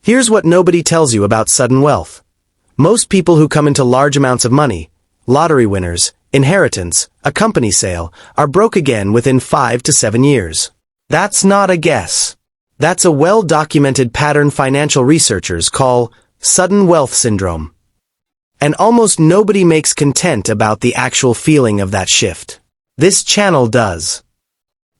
Here's what nobody tells you about sudden wealth. Most people who come into large amounts of money, lottery winners, inheritance, a company sale, are broke again within 5 to 7 years. That's not a guess. That's a well-documented pattern financial researchers call sudden wealth syndrome. And almost nobody makes content about the actual feeling of that shift. This channel does.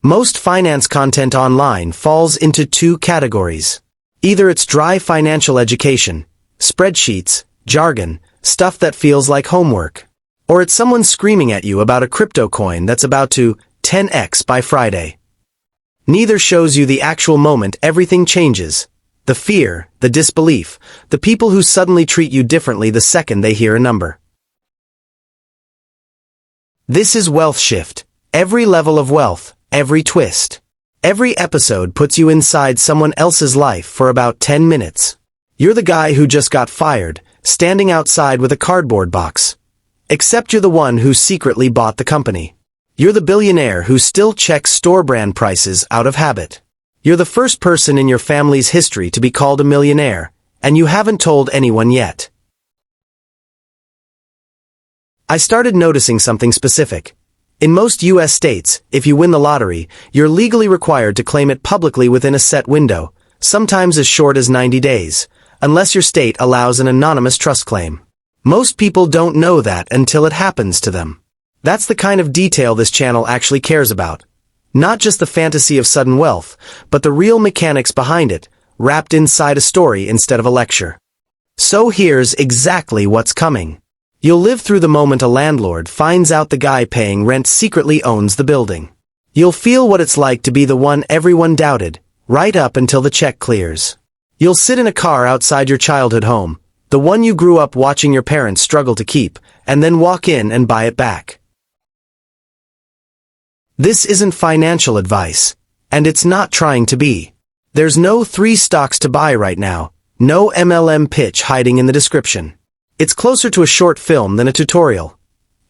Most finance content online falls into 2 categories. Either it's dry financial education, spreadsheets, jargon, stuff that feels like homework. Or it's someone screaming at you about a crypto coin that's about to 10x by Friday. Neither shows you the actual moment everything changes. The fear, the disbelief, the people who suddenly treat you differently the second they hear a number. This is Wealth Shift. Every level of wealth, every twist. Every episode puts you inside someone else's life for about 10 minutes. You're the guy who just got fired, standing outside with a cardboard box. Except you're the one who secretly bought the company. You're the billionaire who still checks store brand prices out of habit. You're the first person in your family's history to be called a millionaire, and you haven't told anyone yet. I started noticing something specific. In most US states, if you win the lottery, you're legally required to claim it publicly within a set window, sometimes as short as 90 days, unless your state allows an anonymous trust claim. Most people don't know that until it happens to them. That's the kind of detail this channel actually cares about. Not just the fantasy of sudden wealth, but the real mechanics behind it, wrapped inside a story instead of a lecture. So here's exactly what's coming. You'll live through the moment a landlord finds out the guy paying rent secretly owns the building. You'll feel what it's like to be the one everyone doubted, right up until the check clears. You'll sit in a car outside your childhood home, the one you grew up watching your parents struggle to keep, and then walk in and buy it back. This isn't financial advice, and it's not trying to be. There's no 3 stocks to buy right now, no MLM pitch hiding in the description. It's closer to a short film than a tutorial.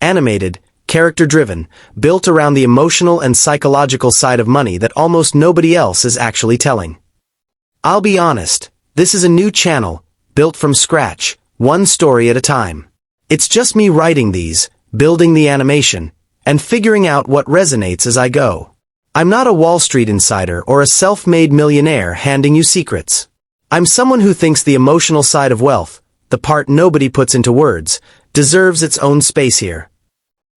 Animated, character-driven, built around the emotional and psychological side of money that almost nobody else is actually telling. I'll be honest, this is a new channel, built from scratch, one story at a time. It's just me writing these, building the animation, and figuring out what resonates as I go. I'm not a Wall Street insider or a self-made millionaire handing you secrets. I'm someone who thinks the emotional side of wealth, the part nobody puts into words, deserves its own space here.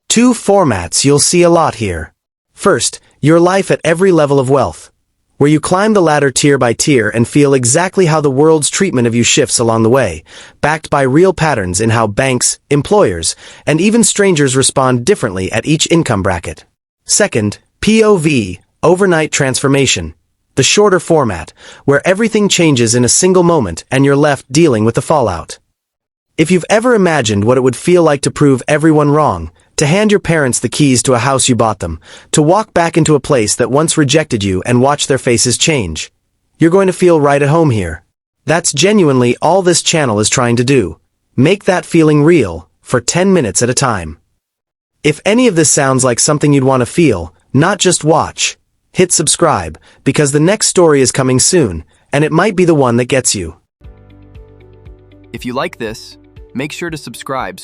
2 formats you'll see a lot here. First, your life at every level of wealth, where you climb the ladder tier by tier and feel exactly how the world's treatment of you shifts along the way, backed by real patterns in how banks, employers, and even strangers respond differently at each income bracket. Second, POV, overnight transformation, the shorter format, where everything changes in a single moment and you're left dealing with the fallout. If you've ever imagined what it would feel like to prove everyone wrong, to hand your parents the keys to a house you bought them, to walk back into a place that once rejected you and watch their faces change, you're going to feel right at home here. That's genuinely all this channel is trying to do. Make that feeling real, for 10 minutes at a time. If any of this sounds like something you'd want to feel, not just watch, hit subscribe, because the next story is coming soon, and it might be the one that gets you. If you like this, make sure to subscribe.